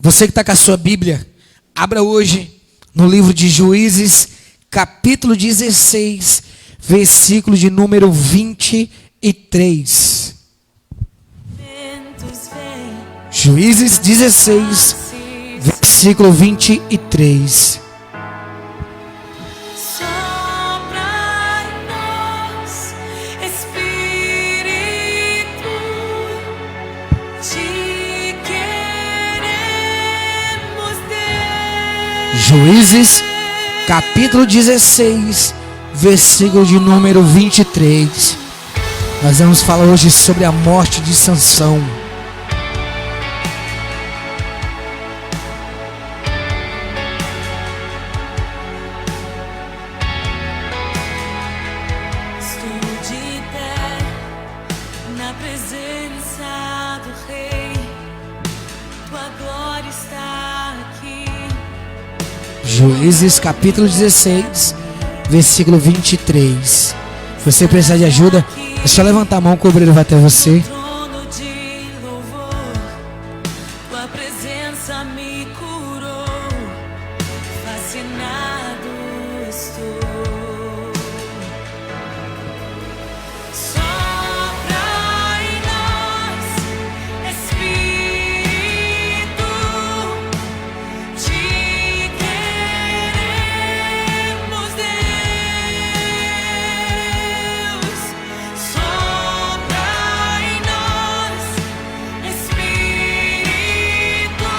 Você que está com a sua Bíblia, abra hoje no livro de Juízes, capítulo 16, versículo de número 23. Juízes 16, versículo 23. Juízes, capítulo 16, versículo de número 23. Nós vamos falar hoje sobre a morte de Sansão. Estou de pé na presença do Rei, tua glória está aqui. Juízes capítulo 16, versículo 23. Se você precisar de ajuda, é só levantar a mão que o obreiro vai até você. Trono de louvor, tua presença me curou, fascinado estou. Sopra em nós, Espírito, te queremos, Deus. Sopra em nós, Espírito,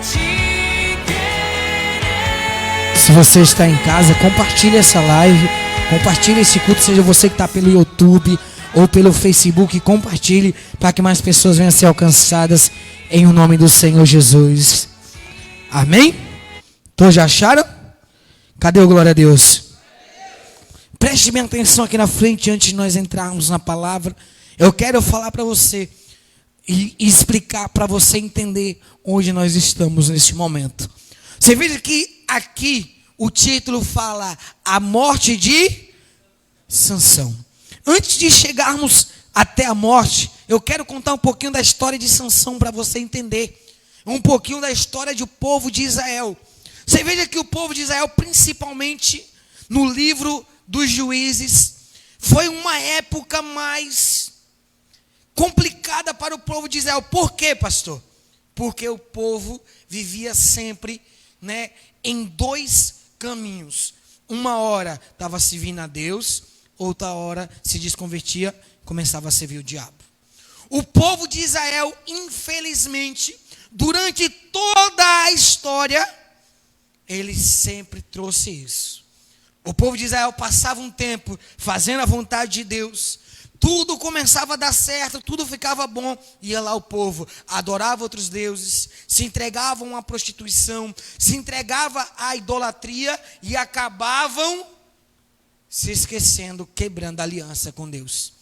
te queremos. Se você está em casa, compartilhe essa live, compartilhe esse culto, seja você que está pelo YouTube ou pelo Facebook, compartilhe para que mais pessoas venham a ser alcançadas em o nome do Senhor Jesus. Amém? Todos já acharam? Cadê o glória a Deus? Preste bem atenção aqui na frente antes de nós entrarmos na palavra. Eu quero falar para você e explicar para você entender onde nós estamos nesse momento. Você veja que aqui o título fala a morte de Sansão. Antes de chegarmos até a morte, eu quero contar um pouquinho da história de Sansão para você entender. Um pouquinho da história do povo de Israel. Você veja que o povo de Israel, principalmente no livro dos Juízes, foi uma época mais complicada para o povo de Israel. Por quê, pastor? Porque o povo vivia sempre, em dois caminhos. Uma hora estava servindo a Deus, outra hora se desconvertia, começava a servir o diabo. O povo de Israel, infelizmente, durante toda a história, ele sempre trouxe isso. O povo de Israel passava um tempo fazendo a vontade de Deus, tudo começava a dar certo, tudo ficava bom, ia lá o povo, adorava outros deuses, se entregavam à prostituição, se entregava à idolatria e acabavam se esquecendo, quebrando a aliança com Deus.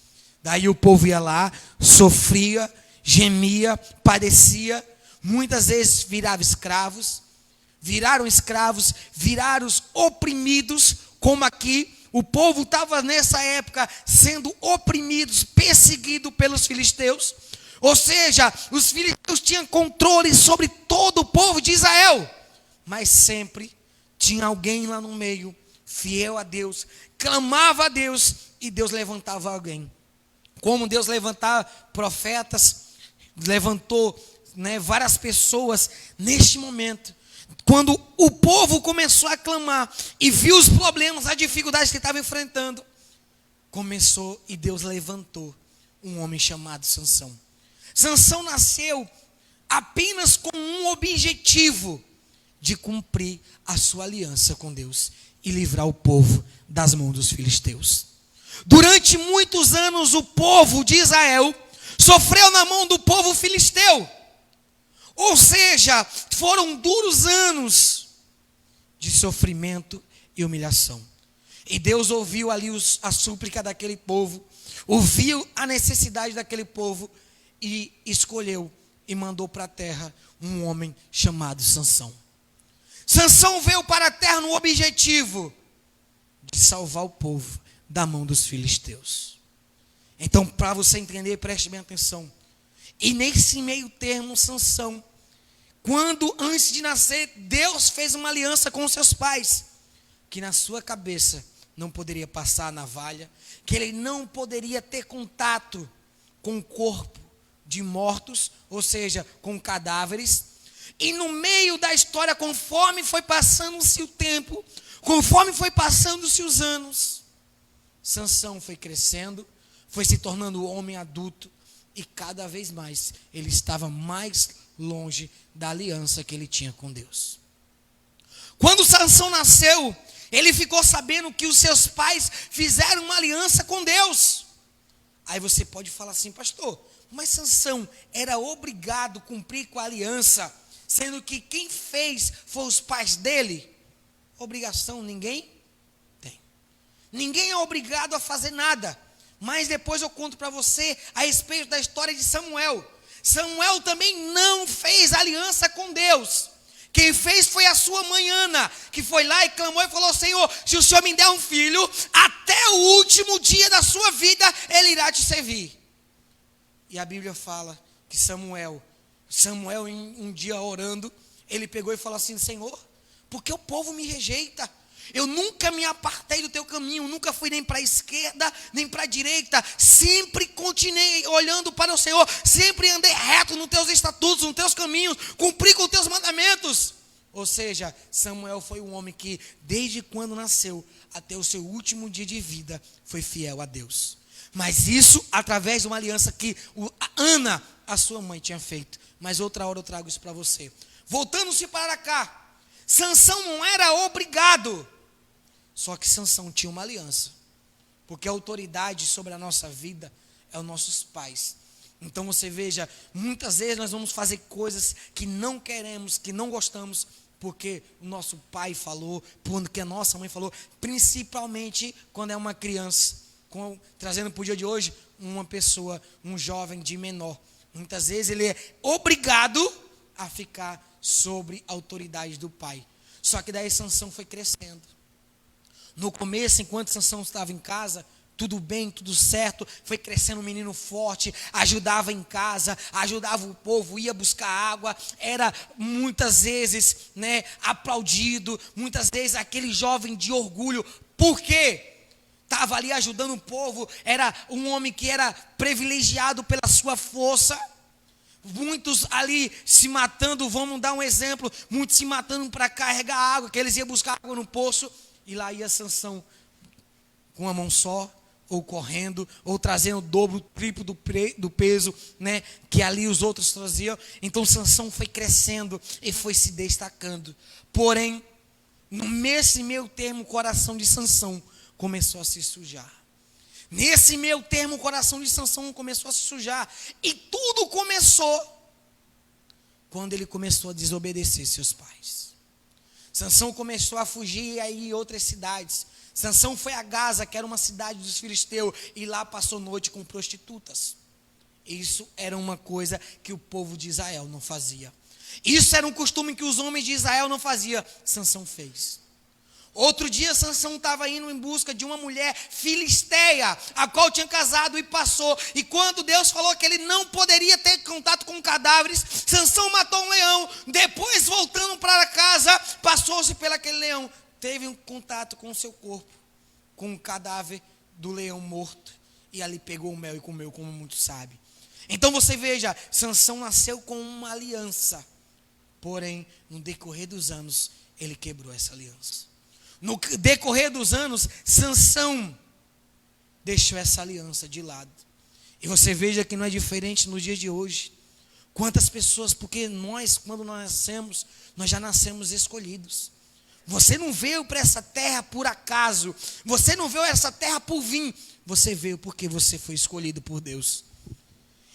Daí o povo ia lá, sofria, gemia, padecia, muitas vezes viraram escravos, viraram os oprimidos, como aqui. O povo estava nessa época sendo oprimidos, perseguidos pelos filisteus. Ou seja, os filisteus tinham controle sobre todo o povo de Israel. Mas sempre tinha alguém lá no meio, fiel a Deus, clamava a Deus e Deus levantava alguém. Como Deus levantava profetas, levantou várias pessoas neste momento. Quando o povo começou a clamar e viu os problemas, as dificuldades que estava enfrentando, começou e Deus levantou um homem chamado Sansão. Sansão nasceu apenas com um objetivo, de cumprir a sua aliança com Deus e livrar o povo das mãos dos filisteus. Durante muitos anos o povo de Israel sofreu na mão do povo filisteu. Ou seja, foram duros anos de sofrimento e humilhação. E Deus ouviu ali a súplica daquele povo, ouviu a necessidade daquele povo e escolheu e mandou para a terra um homem chamado Sansão. Sansão veio para a terra no objetivo de salvar o povo da mão dos filisteus. Então, para você entender, preste bem atenção. E nesse meio termo, Sansão quando antes de nascer, Deus fez uma aliança com os seus pais, que na sua cabeça não poderia passar a navalha, que ele não poderia ter contato com o corpo de mortos, ou seja, com cadáveres. E no meio da história, conforme foi passando-se o tempo, conforme foi passando-se os anos, Sansão foi crescendo, foi se tornando homem adulto, e cada vez mais ele estava mais longe da aliança que ele tinha com Deus. Quando Sansão nasceu, ele ficou sabendo que os seus pais fizeram uma aliança com Deus. Aí você pode falar assim: pastor, mas Sansão era obrigado a cumprir com a aliança, sendo que quem fez foi os pais dele? Obrigação ninguém tem. Ninguém é obrigado a fazer nada. Mas depois eu conto para você a respeito da história de Samuel. Samuel também não fez aliança com Deus. Quem fez foi a sua mãe Ana, que foi lá e clamou e falou: Senhor, se o Senhor me der um filho, até o último dia da sua vida, ele irá te servir. E a Bíblia fala que Samuel em um dia orando, ele pegou e falou assim: Senhor, por que o povo me rejeita? Eu nunca me apartei do teu caminho, nunca fui nem para a esquerda, nem para a direita, sempre continuei olhando para o Senhor, sempre andei reto nos teus estatutos, nos teus caminhos, cumpri com os teus mandamentos. Ou seja, Samuel foi um homem que, desde quando nasceu até o seu último dia de vida, foi fiel a Deus. Mas isso através de uma aliança que Ana, a sua mãe, tinha feito. Mas outra hora eu trago isso para você. Voltando-se para cá, Sansão não era obrigado. Só que Sansão tinha uma aliança, porque a autoridade sobre a nossa vida é os nossos pais. Então você veja, muitas vezes nós vamos fazer coisas que não queremos, que não gostamos, porque o nosso pai falou, porque a nossa mãe falou, principalmente quando é uma criança. Trazendo para o dia de hoje, uma pessoa, um jovem de menor, muitas vezes ele é obrigado a ficar sobre a autoridade do pai. Só que daí Sansão foi crescendo. No começo, enquanto Sansão estava em casa, tudo bem, tudo certo, foi crescendo um menino forte, ajudava em casa, ajudava o povo, ia buscar água, era muitas vezes, aplaudido, muitas vezes aquele jovem de orgulho. Por quê? Estava ali ajudando o povo, era um homem que era privilegiado pela sua força. Muitos ali se matando, vamos dar um exemplo, muitos se matando para carregar água, que eles iam buscar água no poço. E lá ia Sansão com a mão só, ou correndo, ou trazendo o dobro, o triplo do peso, que ali os outros traziam. Então Sansão foi crescendo e foi se destacando. Porém, nesse meio termo, o coração de Sansão começou a se sujar. Nesse meio termo, o coração de Sansão começou a se sujar. E tudo começou quando ele começou a desobedecer seus pais. Sansão começou a fugir aí em outras cidades. Sansão foi a Gaza, que era uma cidade dos filisteus, e lá passou noite com prostitutas. Isso era uma coisa que o povo de Israel não fazia. Isso era um costume que os homens de Israel não faziam. Sansão fez. Outro dia Sansão estava indo em busca de uma mulher filisteia, a qual tinha casado e passou. E quando Deus falou que ele não poderia ter contato com cadáveres, Sansão matou um leão. Depois, voltando para casa, passou-se pelo aquele leão, teve um contato com o seu corpo, com o cadáver do leão morto, e ali pegou o mel e comeu, como muitos sabem. Então você veja, Sansão nasceu com uma aliança, porém no decorrer dos anos ele quebrou essa aliança. No decorrer dos anos, Sansão deixou essa aliança de lado. E você veja que não é diferente no dia de hoje. Quantas pessoas, porque nós, quando nós nascemos, nós já nascemos escolhidos. Você não veio para essa terra por acaso. Você não veio essa terra por vir. Você veio porque você foi escolhido por Deus.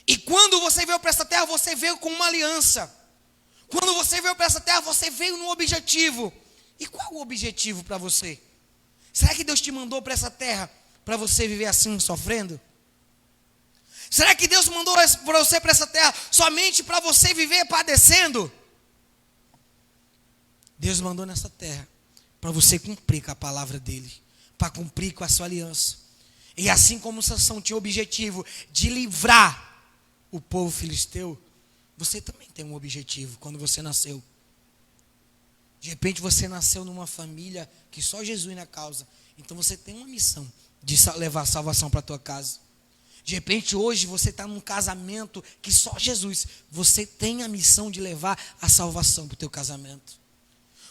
E quando você veio para essa terra, você veio com uma aliança. Quando você veio para essa terra, você veio num objetivo. E qual o objetivo para você? Será que Deus te mandou para essa terra para você viver assim, sofrendo? Será que Deus mandou para você para essa terra somente para você viver padecendo? Deus mandou nessa terra para você cumprir com a palavra dele, para cumprir com a sua aliança. E assim como Sansão tinha o objetivo de livrar o povo filisteu, você também tem um objetivo quando você nasceu. De repente você nasceu numa família que só Jesus na causa. Então você tem uma missão de levar a salvação para a tua casa. De repente hoje você está num casamento que só Jesus. Você tem a missão de levar a salvação para o teu casamento.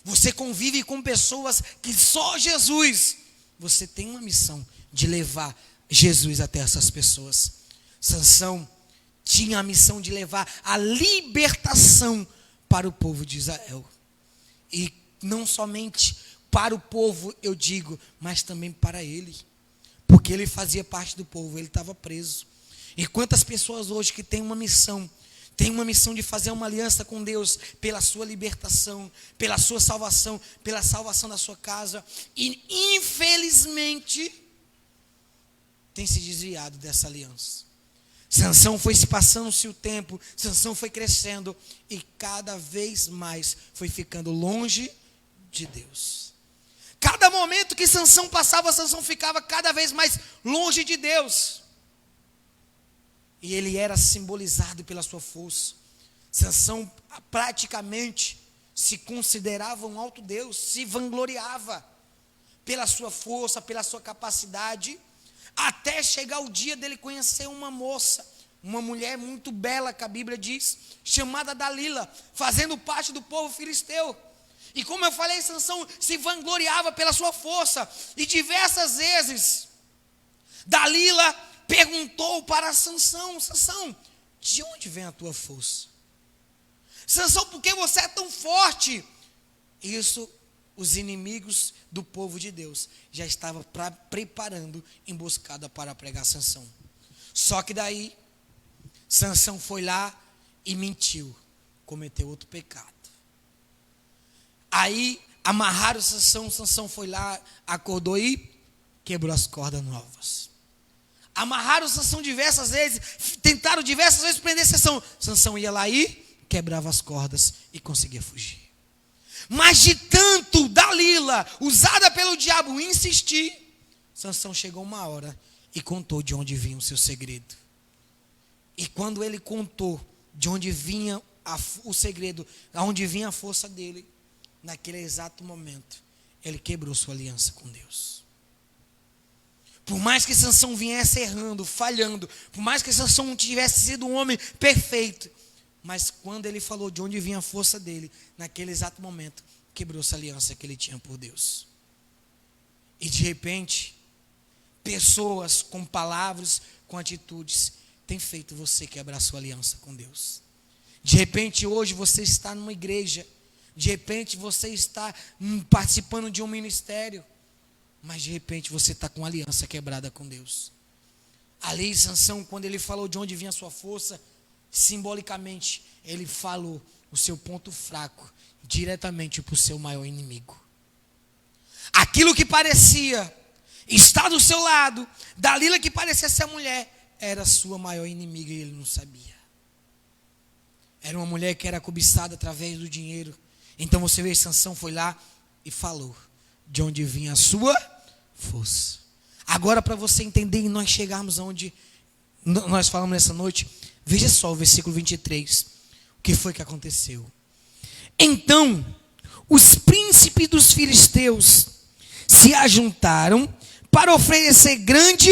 Você convive com pessoas que só Jesus. Você tem uma missão de levar Jesus até essas pessoas. Sansão tinha a missão de levar a libertação para o povo de Israel. E não somente para o povo, eu digo, mas também para ele. Porque ele fazia parte do povo, ele estava preso. E quantas pessoas hoje que têm uma missão de fazer uma aliança com Deus pela sua libertação, pela sua salvação, pela salvação da sua casa. E infelizmente tem se desviado dessa aliança. Sansão foi se passando-se o tempo, Sansão foi crescendo e cada vez mais foi ficando longe de Deus. Cada momento que Sansão passava, Sansão ficava cada vez mais longe de Deus. E ele era simbolizado pela sua força. Sansão praticamente se considerava um alto Deus, se vangloriava pela sua força, pela sua capacidade, até chegar o dia dele conhecer uma moça, uma mulher muito bela, que a Bíblia diz, chamada Dalila, fazendo parte do povo filisteu. E como eu falei, Sansão se vangloriava pela sua força. E diversas vezes, Dalila perguntou para Sansão: Sansão, de onde vem a tua força? Sansão, por que você é tão forte? Isso, os inimigos do povo de Deus já estavam preparando emboscada para pregar Sansão. Só que daí, Sansão foi lá e mentiu, cometeu outro pecado. Aí amarraram Sansão, Sansão foi lá, acordou e quebrou as cordas novas. Amarraram Sansão diversas vezes, tentaram diversas vezes prender Sansão. Sansão ia lá e quebrava as cordas e conseguia fugir. Mas de tanto Dalila, usada pelo diabo, insistir, Sansão chegou uma hora e contou de onde vinha o seu segredo. E quando ele contou de onde vinha o segredo, aonde vinha a força dele, naquele exato momento, ele quebrou sua aliança com Deus. Por mais que Sansão viesse errando, falhando, por mais que Sansão não tivesse sido um homem perfeito, mas quando ele falou de onde vinha a força dele, naquele exato momento, quebrou essa aliança que ele tinha por Deus. E de repente, pessoas com palavras, com atitudes, têm feito você quebrar sua aliança com Deus. De repente, hoje você está numa igreja, de repente você está participando de um ministério, mas de repente você está com aliança quebrada com Deus. Ali, Sansão, quando ele falou de onde vinha a sua força, simbolicamente, ele falou o seu ponto fraco diretamente para o seu maior inimigo. Aquilo que parecia estar do seu lado, Dalila que parecia ser a mulher, era a sua maior inimiga e ele não sabia. Era uma mulher que era cobiçada através do dinheiro. Então você vê, Sansão foi lá e falou de onde vinha a sua força. Agora, para você entender e nós chegarmos aonde nós falamos nessa noite, veja só o versículo 23. O que foi que aconteceu? Então, os príncipes dos filisteus se ajuntaram para oferecer grande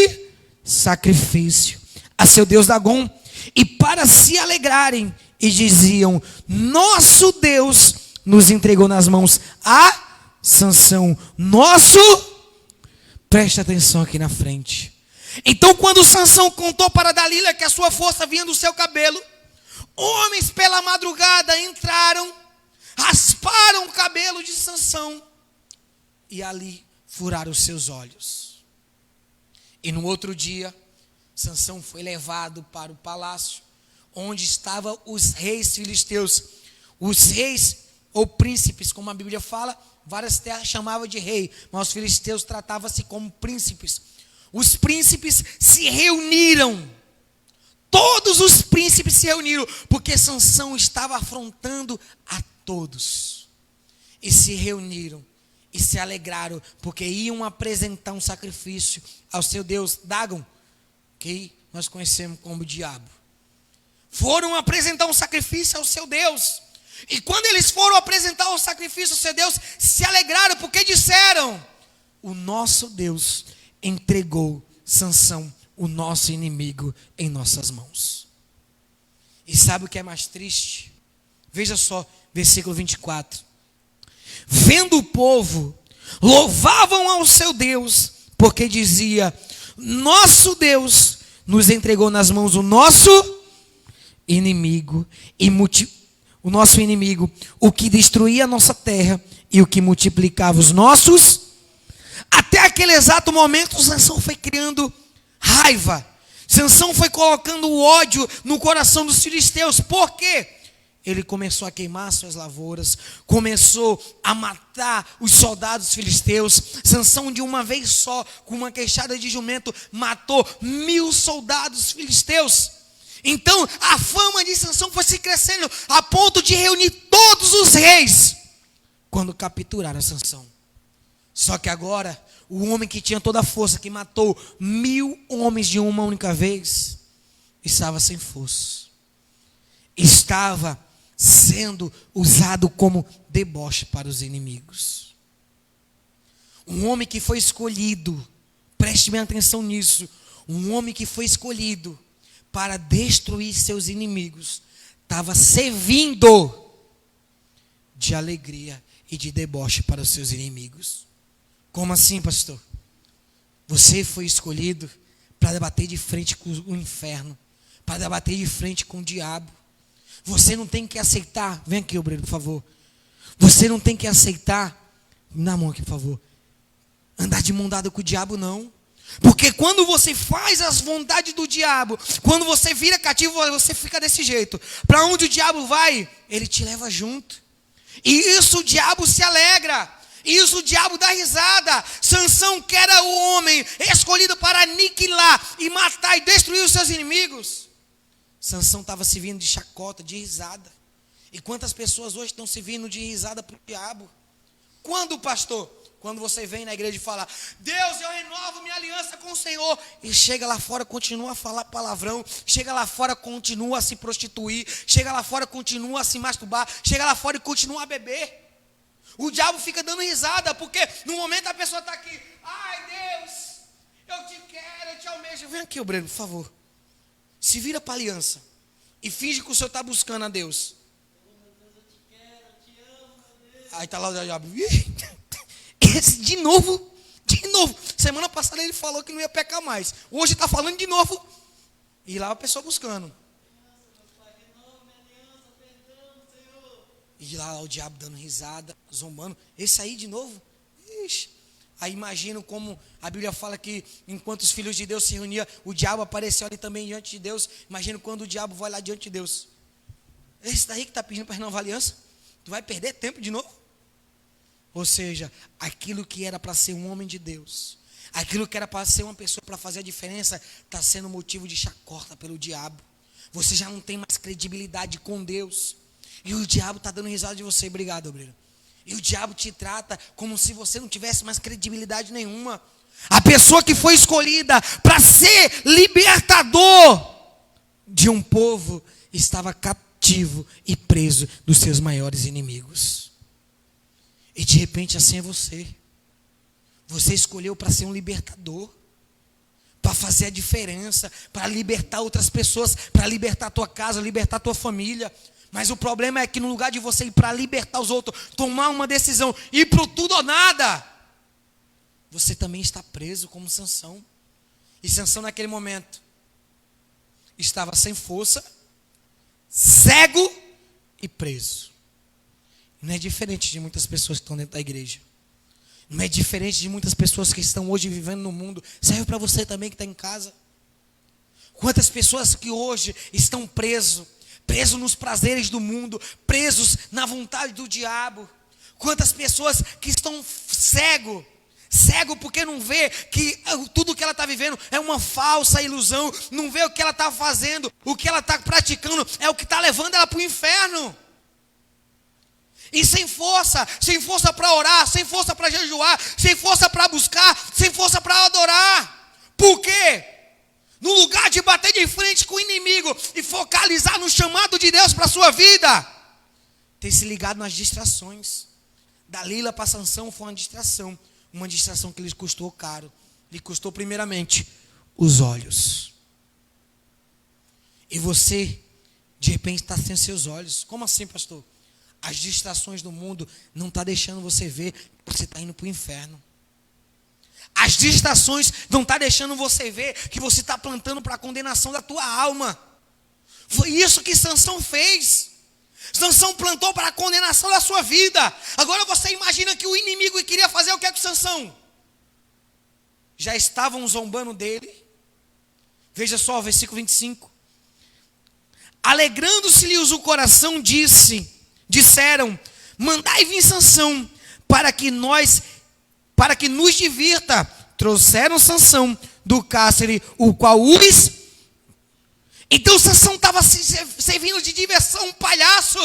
sacrifício a seu Deus Dagom e para se alegrarem, e diziam: nosso Deus nos entregou nas mãos a Sansão, preste atenção aqui na frente. Então, quando Sansão contou para Dalila que a sua força vinha do seu cabelo, homens pela madrugada entraram, rasparam o cabelo de Sansão e ali furaram os seus olhos. E no outro dia, Sansão foi levado para o palácio onde estavam os reis filisteus. Os reis ou príncipes, como a Bíblia fala, várias terras chamavam de rei, mas os filisteus tratavam-se como príncipes. Os príncipes se reuniram. Todos os príncipes se reuniram, porque Sansão estava afrontando a todos. E se reuniram e se alegraram, porque iam apresentar um sacrifício ao seu Deus Dagom, que nós conhecemos como diabo. foram apresentar um sacrifício ao seu Deus. E quando eles foram apresentar o sacrifício ao seu Deus, se alegraram, porque disseram: o nosso Deus entregou Sansão, o nosso inimigo, em nossas mãos. E sabe o que é mais triste? Veja só, versículo 24. Vendo o povo, louvavam ao seu Deus, porque dizia: nosso Deus nos entregou nas mãos o nosso inimigo, o nosso inimigo, o que destruía a nossa terra e o que multiplicava os nossos. Até aquele exato momento, Sansão foi criando raiva. Sansão foi colocando o ódio no coração dos filisteus. Por quê? Ele começou a queimar suas lavouras, começou a matar os soldados filisteus. Sansão, de uma vez só, com uma queixada de jumento, matou 1000 soldados filisteus. Então a fama de Sansão foi se crescendo a ponto de reunir todos os reis quando capturaram Sansão. Só que agora, o homem que tinha toda a força, que matou 1000 homens de uma única vez, estava sem força. Estava sendo usado como deboche para os inimigos. Um homem que foi escolhido, preste bem atenção nisso, um homem que foi escolhido para destruir seus inimigos, estava servindo de alegria e de deboche para os seus inimigos. Como assim, pastor? Você foi escolhido para debater de frente com o inferno, para debater de frente com o diabo. Você não tem que aceitar, vem aqui, obreiro, por favor. Você não tem que aceitar, me dá a mão aqui, por favor, andar de mão dada com o diabo, não. Porque quando você faz as vontades do diabo, quando você vira cativo, você fica desse jeito. Para onde o diabo vai, ele te leva junto. E isso o diabo se alegra. Isso o diabo dá risada. Sansão, que era o homem escolhido para aniquilar e matar e destruir os seus inimigos, Sansão estava se vindo de chacota, de risada. E quantas pessoas hoje estão se vindo de risada para o diabo? Quando, pastor? Quando você vem na igreja e fala: Deus, eu renovo minha aliança com o Senhor. E chega lá fora, continua a falar palavrão. Chega lá fora, continua a se prostituir. Chega lá fora, continua a se masturbar. Chega lá fora e continua a beber. O diabo fica dando risada, porque no momento a pessoa está aqui: ai Deus, eu te quero, eu te almejo. Vem aqui, obreiro, por favor. Se vira para a aliança e finge que o senhor está buscando a Deus. Aí está lá o diabo. Esse de novo. Semana passada ele falou que não ia pecar mais. Hoje está falando de novo. E lá a pessoa buscando. E lá o diabo dando risada, zombando. Esse aí de novo? Ixi. Aí imagino como a Bíblia fala que enquanto os filhos de Deus se reuniam, o diabo apareceu ali também diante de Deus. Imagino quando o diabo vai lá diante de Deus. Esse daí que está pedindo para renovar a aliança, tu vai perder tempo de novo? Ou seja, aquilo que era para ser um homem de Deus, aquilo que era para ser uma pessoa para fazer a diferença, está sendo motivo de chacota pelo diabo. Você já não tem mais credibilidade com Deus. E o diabo está dando risada de você. Obrigado, obreiro. E o diabo te trata como se você não tivesse mais credibilidade nenhuma. A pessoa que foi escolhida para ser libertador de um povo estava cativo e preso dos seus maiores inimigos. E de repente assim é você. Você escolheu para ser um libertador, para fazer a diferença, para libertar outras pessoas, para libertar a tua casa, libertar a tua família. Mas o problema é que no lugar de você ir para libertar os outros, tomar uma decisão, ir para o tudo ou nada, você também está preso como Sansão. E Sansão naquele momento estava sem força, cego e preso. Não é diferente de muitas pessoas que estão dentro da igreja. Não é diferente de muitas pessoas que estão hoje vivendo no mundo. Serve para você também que está em casa. Quantas pessoas que hoje estão presos nos prazeres do mundo, presos na vontade do diabo. Quantas pessoas que estão cego porque não vê que tudo que ela está vivendo é uma falsa ilusão, não vê o que ela está fazendo, o que ela está praticando é o que está levando ela para o inferno. E sem força para orar, sem força para jejuar, sem força para buscar, sem força para adorar. Por quê? No lugar de bater de frente com o inimigo e focalizar no chamado de Deus para a sua vida, ter se ligado nas distrações. Dalila para Sansão foi uma distração que lhe custou caro. Lhe custou primeiramente os olhos. E você, de repente, está sem seus olhos. Como assim, pastor? As distrações do mundo não estão deixando você ver que você está indo para o inferno. As distrações não estão deixando você ver que você está plantando para a condenação da tua alma. Foi isso que Sansão fez. Sansão plantou para a condenação da sua vida. Agora você imagina que o inimigo queria fazer o que é com Sansão? Já estavam zombando dele. Veja só o versículo 25. Alegrando-se-lhes o coração, disseram: mandai vir Sansão, para que nos divirta. Trouxeram Sansão do cárcere, o qual os... Então Sansão estava servindo de diversão, um palhaço.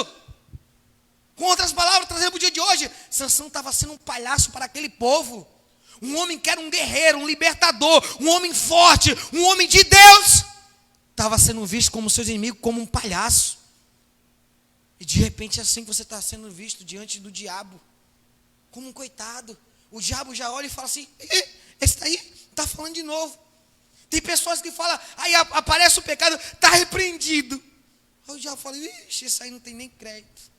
Com outras palavras, trazendo para o dia de hoje, Sansão estava sendo um palhaço para aquele povo. Um homem que era um guerreiro, um libertador, um homem forte, um homem de Deus, estava sendo visto como seus inimigos, como um palhaço. E de repente é assim que você está sendo visto diante do diabo, como um coitado. O diabo já olha e fala assim: esse daí está falando de novo. Tem pessoas que falam, aí aparece o pecado, está repreendido. Aí o diabo fala: ixi, isso aí não tem nem crédito.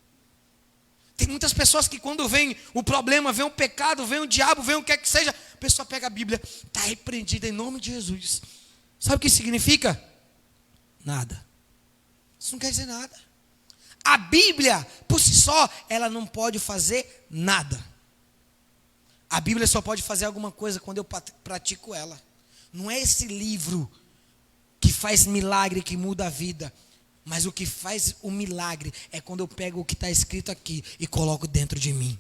Tem muitas pessoas que quando vem o problema, vem o pecado, vem o diabo, vem o que quer que seja, a pessoa pega a Bíblia, está repreendida em nome de Jesus. Sabe o que significa? Nada. Isso não quer dizer nada. A Bíblia, por si só, ela não pode fazer nada. A Bíblia só pode fazer alguma coisa quando eu pratico ela. Não é esse livro que faz milagre, que muda a vida. Mas o que faz o milagre é quando eu pego o que está escrito aqui e coloco dentro de mim.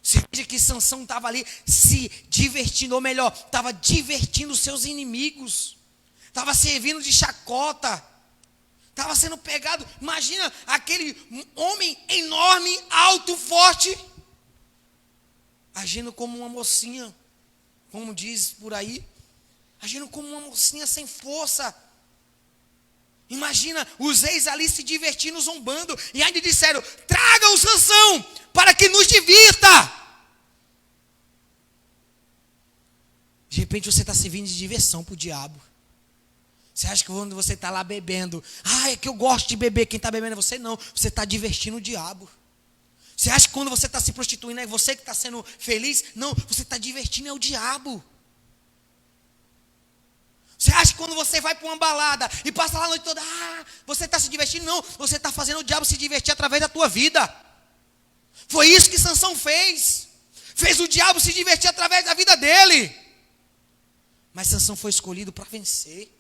Você veja que Sansão estava ali se divertindo, ou melhor, estava divertindo os seus inimigos. Estava servindo de chacota. Estava sendo pegado. Imagina aquele homem enorme, alto, forte, agindo como uma mocinha, como diz por aí, agindo como uma mocinha sem força. Imagina os reis ali se divertindo, zombando, e ainda disseram: traga o Sansão para que nos divirta. De repente você está servindo de diversão para o diabo. Você acha que quando você está lá bebendo, é que eu gosto de beber, quem está bebendo é você? Não, você está divertindo o diabo. Você acha que quando você está se prostituindo é você que está sendo feliz? Não, você está divertindo é o diabo. Você acha que quando você vai para uma balada e passa lá a noite toda, você está se divertindo? Não, você está fazendo o diabo se divertir através da tua vida. Foi isso que Sansão fez. Fez o diabo se divertir através da vida dele. Mas Sansão foi escolhido para vencer.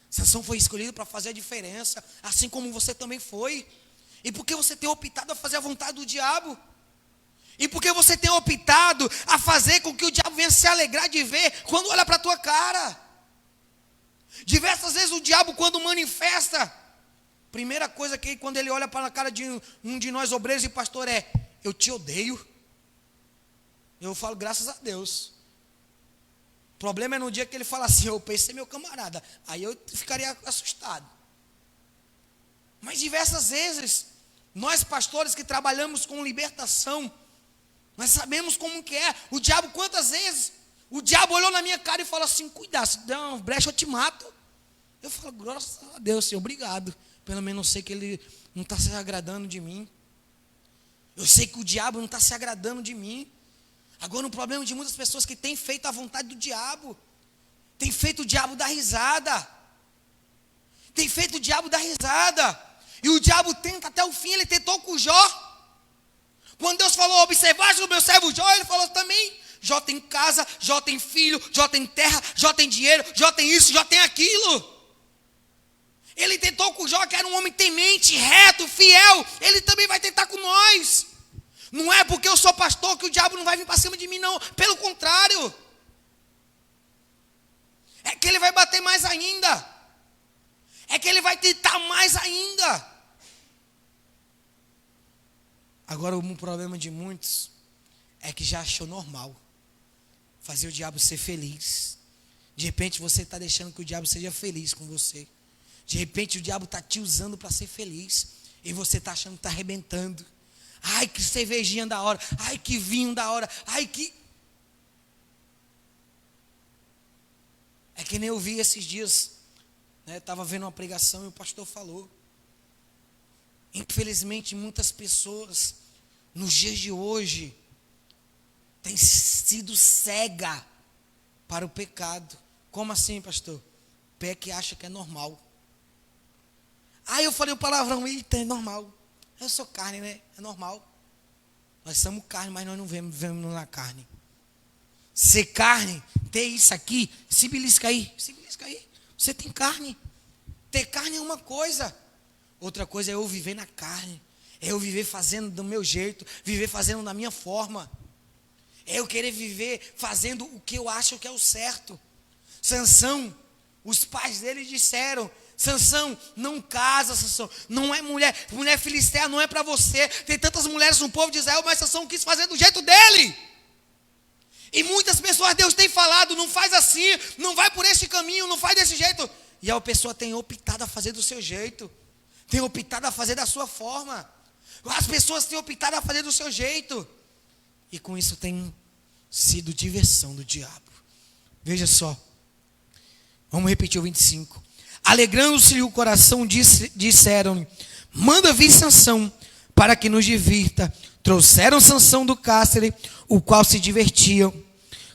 Sansão foi escolhido para fazer a diferença, assim como você também foi. E por que você tem optado a fazer a vontade do diabo? E por que você tem optado a fazer com que o diabo venha se alegrar de ver quando olha para a tua cara? Diversas vezes o diabo, quando manifesta, primeira coisa que quando ele olha para a cara de um de nós obreiros e pastor é: eu te odeio. Eu falo: graças a Deus. O problema é no dia que ele fala assim: eu pensei, meu camarada. Aí eu ficaria assustado. Mas diversas vezes, nós pastores que trabalhamos com libertação, nós sabemos como que é. O diabo, quantas vezes o diabo olhou na minha cara e falou assim: cuidado, se der uma brecha eu te mato. Eu falo: graças a Deus, Senhor, obrigado. Pelo menos eu sei que ele não está se agradando de mim. Eu sei que o diabo não está se agradando de mim. Agora o problema de muitas pessoas que têm feito a vontade do diabo, tem feito o diabo dar risada. Tem feito o diabo dar risada. E o diabo tenta até o fim. Ele tentou com Jó. Quando Deus falou: observaste o meu servo Jó, ele falou também: Jó tem casa, Jó tem filho, Jó tem terra, Jó tem dinheiro, Jó tem isso, Jó tem aquilo. Ele tentou com Jó, que era um homem temente, reto, fiel. Ele também vai tentar com nós. Não é porque eu sou pastor que o diabo não vai vir para cima de mim, não. Pelo contrário. É que ele vai bater mais ainda. É que ele vai tentar mais ainda. Agora o problema de muitos é que já achou normal fazer o diabo ser feliz, De repente você está deixando que o diabo seja feliz com você. De repente o diabo está te usando para ser feliz. E você está achando que está arrebentando. Ai, que cervejinha da hora. Ai, que vinho da hora. Ai, que... É que nem eu vi esses dias. Estava vendo uma pregação e o pastor falou. Infelizmente, muitas pessoas, nos dias de hoje, têm sido cega para o pecado. Como assim, pastor? Pé que acha que é normal. Aí eu falei o palavrão, eita, é normal. Eu sou carne, né? É normal. Nós somos carne, mas nós não vivemos na carne. Ser carne, ter isso aqui, se belisca aí. Você tem carne. Ter carne é uma coisa. Outra coisa é eu viver na carne. É eu viver fazendo do meu jeito, viver fazendo da minha forma. É eu querer viver fazendo o que eu acho que é o certo. Sansão, os pais dele disseram: Sansão, não casa, Sansão, não é mulher filisteia não é para você. Tem tantas mulheres no povo de Israel, mas Sansão quis fazer do jeito dele. E muitas pessoas Deus tem falado: não faz assim, não vai por este caminho, não faz desse jeito. E a pessoa tem optado a fazer do seu jeito, tem optado a fazer da sua forma. As pessoas têm optado a fazer do seu jeito. E com isso tem sido diversão do diabo. Veja só. Vamos repetir o 25. Alegrando-se o coração, disseram: manda vir Sansão, para que nos divirta. Trouxeram Sansão do cárcere, o qual se divertiam.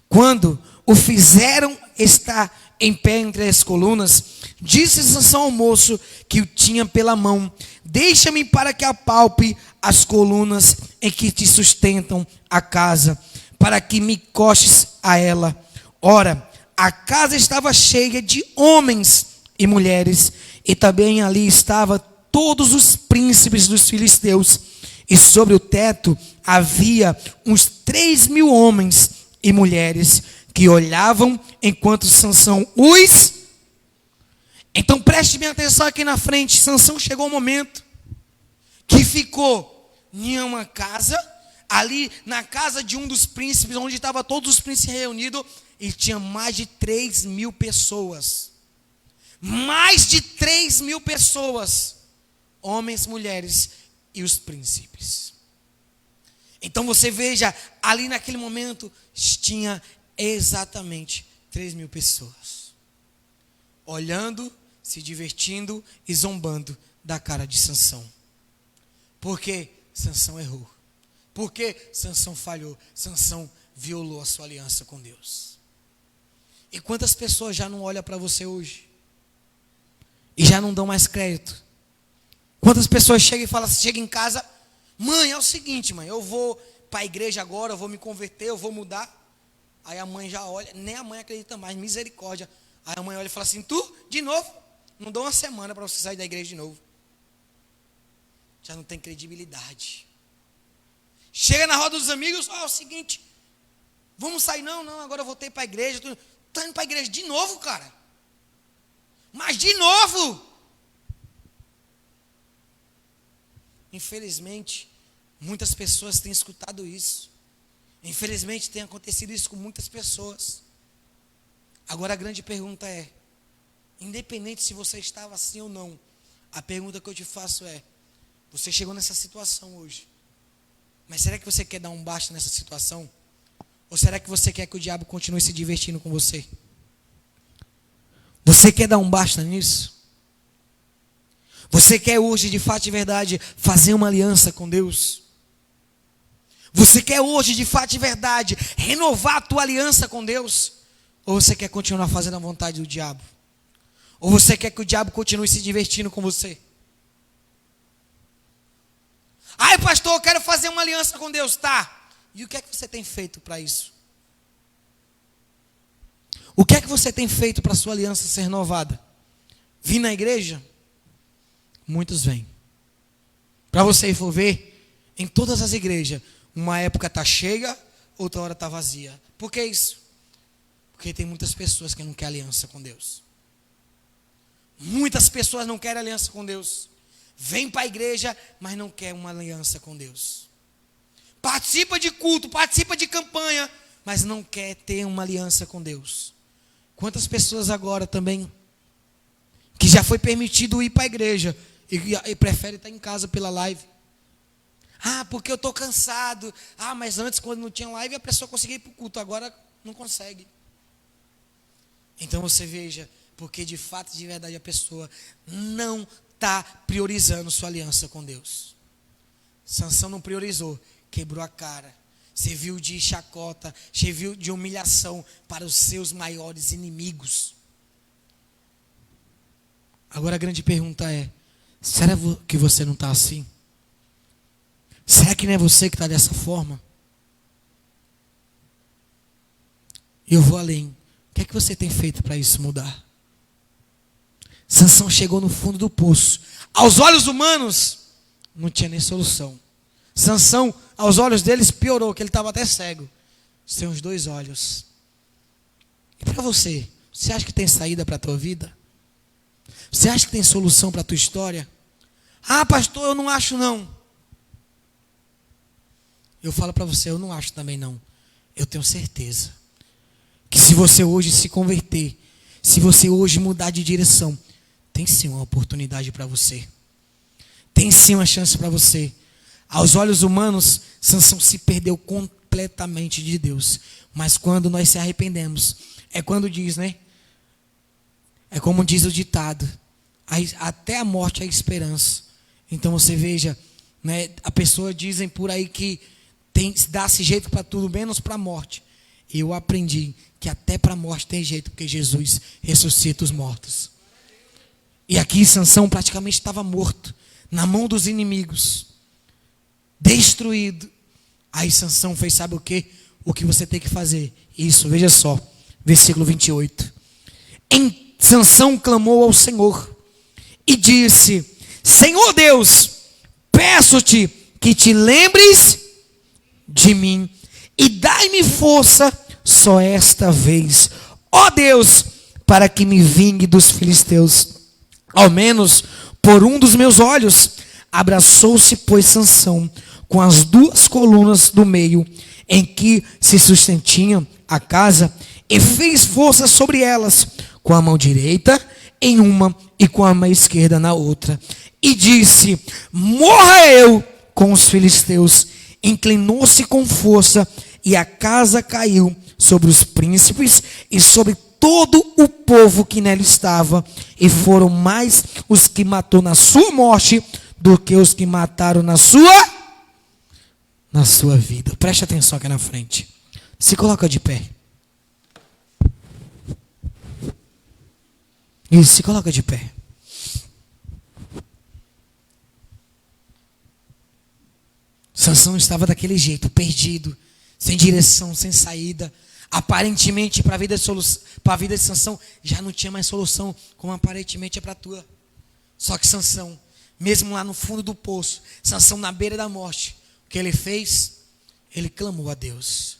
Quando o fizeram estar em pé entre as colunas, disse Sansão ao moço que o tinha pela mão: deixa-me para que apalpe as colunas em que te sustentam a casa, para que me costes a ela. Ora, a casa estava cheia de homens e mulheres, e também ali estavam todos os príncipes dos filisteus, e sobre o teto havia uns 3.000 homens e mulheres, que olhavam enquanto Sansão os... Então preste bem atenção aqui na frente. Sansão chegou um momento que ficou em uma casa, ali na casa de um dos príncipes, onde estavam todos os príncipes reunidos, e tinha mais de 3.000 pessoas. Mais de 3.000 pessoas, homens, mulheres e os príncipes. Então você veja, ali naquele momento tinha exatamente 3.000 pessoas, olhando, se divertindo e zombando da cara de Sansão. Porque Sansão errou. Porque Sansão falhou. Sansão violou a sua aliança com Deus. E quantas pessoas já não olham para você hoje e já não dão mais crédito? Quantas pessoas chegam e falam, chega em casa: mãe, é o seguinte, mãe, eu vou para a igreja agora, eu vou me converter, eu vou mudar. Aí a mãe já olha, nem a mãe acredita mais, misericórdia. Aí a mãe olha e fala assim: tu, de novo? Não dou uma semana para você sair da igreja de novo. Já não tem credibilidade. Chega na roda dos amigos: é o seguinte, vamos sair? Não, agora eu voltei para a igreja. Tá indo para a igreja de novo, cara? Mas de novo? Infelizmente, muitas pessoas têm escutado isso. Infelizmente, tem acontecido isso com muitas pessoas. Agora a grande pergunta é, independente se você estava assim ou não, a pergunta que eu te faço é: você chegou nessa situação hoje, mas será que você quer dar um basta nessa situação? Ou será que você quer que o diabo continue se divertindo com você? Você quer dar um basta nisso? Você quer hoje, de fato e verdade, fazer uma aliança com Deus? Você quer hoje, de fato e verdade, renovar a tua aliança com Deus? Ou você quer continuar fazendo a vontade do diabo? Ou você quer que o diabo continue se divertindo com você? Ai, pastor, eu quero fazer uma aliança com Deus. Tá. E o que é que você tem feito para isso? O que é que você tem feito para a sua aliança ser renovada? Vir na igreja? Muitos vêm. Para você for ver, em todas as igrejas, uma época está cheia, outra hora está vazia. Por que isso? Porque tem muitas pessoas que não querem aliança com Deus. Muitas pessoas não querem aliança com Deus. Vem para a igreja, mas não quer uma aliança com Deus. Participa de culto, participa de campanha, mas não quer ter uma aliança com Deus. Quantas pessoas agora também, que já foi permitido ir para a igreja, e prefere estar em casa pela live. Ah, porque eu estou cansado. Ah, mas antes, quando não tinha live, a pessoa conseguia ir para o culto, agora não consegue. Então você veja, porque de fato, de verdade, a pessoa não está priorizando sua aliança com Deus. Sansão não priorizou, quebrou a cara, serviu de chacota, serviu de humilhação para os seus maiores inimigos. Agora a grande pergunta é, será que você não está assim? Será que não é você que está dessa forma? Eu vou além. O que é que você tem feito para isso mudar? Sansão chegou no fundo do poço. Aos olhos humanos, não tinha nem solução. Sansão, aos olhos deles, piorou, que ele estava até cego. Sem os 2 olhos. E para você, você acha que tem saída para a tua vida? Você acha que tem solução para a tua história? Ah, pastor, eu não acho não. Eu falo para você, eu não acho também não. Eu tenho certeza que se você hoje se converter, se você hoje mudar de direção, tem sim uma oportunidade para você. Tem sim uma chance para você. Aos olhos humanos, Sansão se perdeu completamente de Deus. Mas quando nós se arrependemos, é quando diz, né? É como diz o ditado, até a morte há esperança. Então você veja, né? A pessoa dizem por aí que dá-se jeito para tudo, menos para a morte. Eu aprendi que até para a morte tem jeito, porque Jesus ressuscita os mortos. E aqui Sansão praticamente estava morto, na mão dos inimigos, destruído. Aí Sansão fez, sabe o quê? O que você tem que fazer. Isso, veja só, versículo 28. Sansão clamou ao Senhor e disse: Senhor Deus, peço-te que te lembres de mim e dai-me força só esta vez, ó Deus, para que me vingue dos filisteus, ao menos por um dos meus olhos. Abraçou-se, pois, Sansão com as 2 colunas do meio em que se sustentiam a casa e fez força sobre elas, com a mão direita em uma e com a mão esquerda na outra, e disse: morra eu com os filisteus. Inclinou-se com força e a casa caiu sobre os príncipes e sobre todo o povo que nela estava, e foram mais os que matou na sua morte do que os que mataram na sua vida. Preste atenção aqui na frente. Se coloca de pé. Isso, se coloca de pé. Sansão estava daquele jeito, perdido, sem direção, sem saída. Aparentemente, para a vida de Sansão, já não tinha mais solução, como aparentemente é para a tua. Só que Sansão, mesmo lá no fundo do poço, Sansão na beira da morte, o que ele fez? Ele clamou a Deus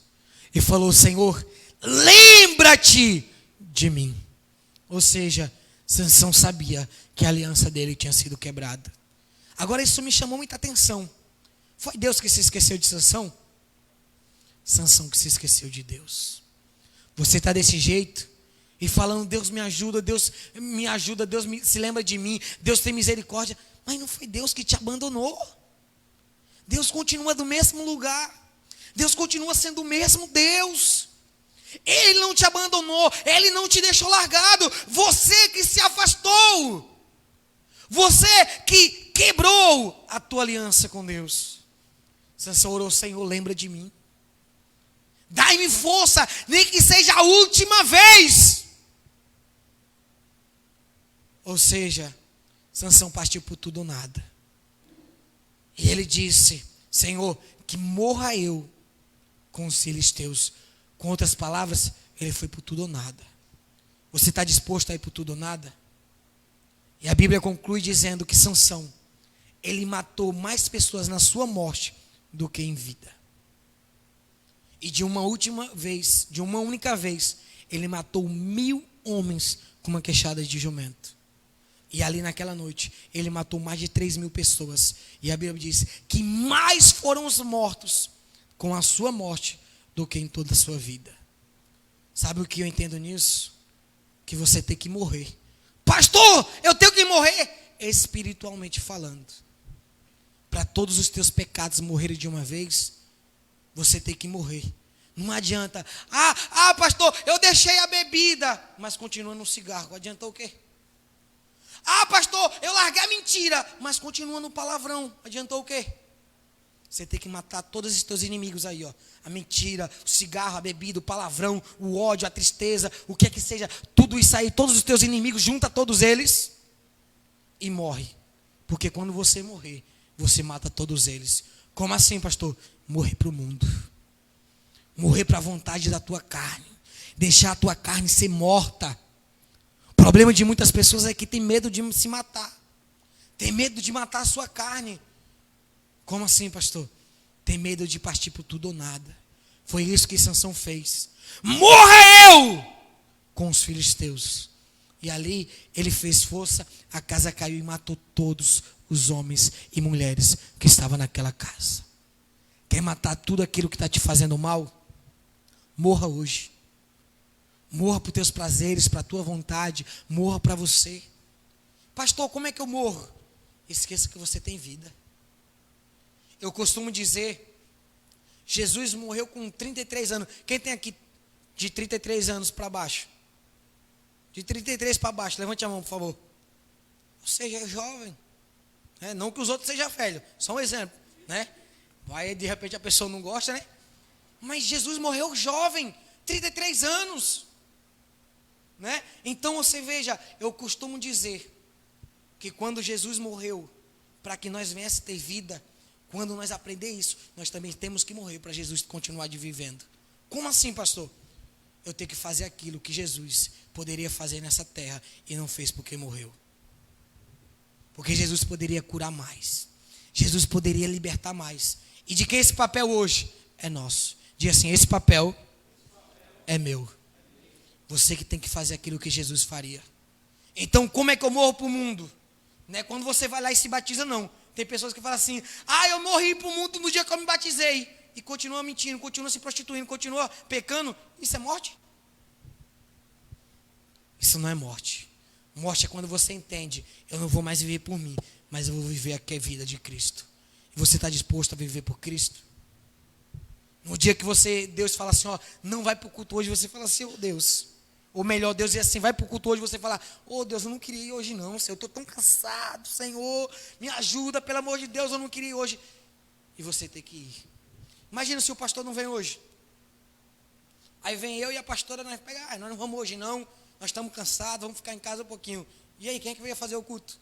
e falou: Senhor, lembra-te de mim. Ou seja, Sansão sabia que a aliança dele tinha sido quebrada. Agora isso me chamou muita atenção. Foi Deus que se esqueceu de Sansão? Sansão que se esqueceu de Deus. Você está desse jeito e falando: Deus me ajuda, Deus se lembra de mim, Deus tem misericórdia. Mas não foi Deus que te abandonou. Deus continua do mesmo lugar. Deus continua sendo o mesmo Deus. Ele não te abandonou, Ele não te deixou largado. Você que se afastou, você que quebrou a tua aliança com Deus. Sansão orou: Senhor, lembra de mim. Dai-me força, nem que seja a última vez. Ou seja, Sansão partiu por tudo ou nada. E ele disse: Senhor, que morra eu com os filisteus. Com outras palavras, ele foi por tudo ou nada. Você está disposto a ir por tudo ou nada? E a Bíblia conclui dizendo que Sansão, ele matou mais pessoas na sua morte do que em vida. E de uma única vez, ele matou 1000 homens com uma queixada de jumento. E ali naquela noite, ele matou mais de 3.000 pessoas. E a Bíblia diz que mais foram os mortos com a sua morte do que em toda a sua vida. Sabe o que eu entendo nisso? que você tem que morrer. Pastor, eu tenho que morrer? Espiritualmente falando. Para todos os teus pecados morrerem de uma vez, você tem que morrer. Não adianta. Pastor, eu deixei a bebida, mas continua no cigarro. Adiantou o quê? Pastor, eu larguei a mentira, mas continua no palavrão. Adiantou o quê? Você tem que matar todos os teus inimigos aí, ó. A mentira, o cigarro, a bebida, o palavrão, o ódio, a tristeza, o que é que seja. Tudo isso aí, todos os teus inimigos, junta todos eles e morre. Porque quando você morrer, você mata todos eles. Como assim, pastor? Morrer para o mundo. Morrer para a vontade da tua carne. Deixar a tua carne ser morta. O problema de muitas pessoas é que tem medo de se matar. Tem medo de matar a sua carne. Como assim, pastor? Tem medo de partir por tudo ou nada. Foi isso que Sansão fez. Morra eu! Com os filisteus. E ali ele fez força, a casa caiu e matou todos os homens e mulheres que estavam naquela casa. Quer matar tudo aquilo que está te fazendo mal? Morra hoje. Morra para os teus prazeres, para a tua vontade. Morra para você. Pastor, como é que eu morro? Esqueça que você tem vida. Eu costumo dizer, Jesus morreu com 33 anos. Quem tem aqui de 33 anos para baixo? De 33 para baixo, levante a mão, por favor. Você já é jovem. Não que os outros sejam velhos, só um exemplo, né? Vai, de repente a pessoa não gosta, né? Mas Jesus morreu jovem, 33 anos. Né? Então você veja, eu costumo dizer que quando Jesus morreu, para que nós viéssemos ter vida, quando nós aprender isso, nós também temos que morrer para Jesus continuar de vivendo. Como assim, pastor? Eu tenho que fazer aquilo que Jesus poderia fazer nessa terra e não fez porque morreu. Porque Jesus poderia curar mais. Jesus poderia libertar mais. E de quem esse papel hoje? É nosso. Diz assim, esse papel é meu. Você que tem que fazer aquilo que Jesus faria. Então, como é que eu morro para o mundo? Não é quando você vai lá e se batiza, não. Tem pessoas que falam assim, eu morri para o mundo no dia que eu me batizei. E continua mentindo, continua se prostituindo, continua pecando. Isso é morte? Isso não é morte. Morte é quando você entende, eu não vou mais viver por mim, mas eu vou viver a vida de Cristo. E você está disposto a viver por Cristo? No dia que Deus fala assim, não vai para o culto hoje, você fala assim, Deus. Ou melhor, Deus diz assim, vai para o culto hoje, você fala, Deus, eu não queria ir hoje não, Senhor, eu estou tão cansado, Senhor, me ajuda, pelo amor de Deus, eu não queria ir hoje. E você tem que ir. Imagina se o pastor não vem hoje. Aí vem eu e a pastora, nós não vamos hoje não, nós estamos cansados, vamos ficar em casa um pouquinho. E aí, quem é que vai fazer o culto?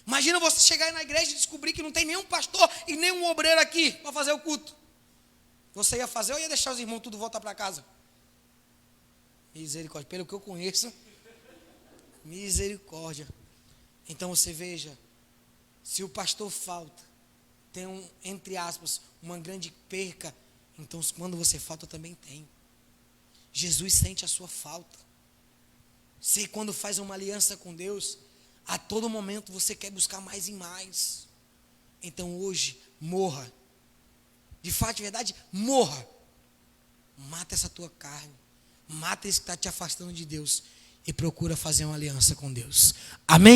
Imagina você chegar aí na igreja e descobrir que não tem nenhum pastor e nenhum obreiro aqui para fazer o culto. Você ia fazer ou ia deixar os irmãos tudo voltar para casa? Misericórdia, pelo que eu conheço, misericórdia. Então você veja, se o pastor falta, tem entre aspas, uma grande perca, então quando você falta também tem. Jesus sente a sua falta. Você quando faz uma aliança com Deus, a todo momento você quer buscar mais e mais. Então hoje, morra. De fato, de verdade, morra. Mata essa tua carne. Mata isso que está te afastando de Deus. E procura fazer uma aliança com Deus. Amém?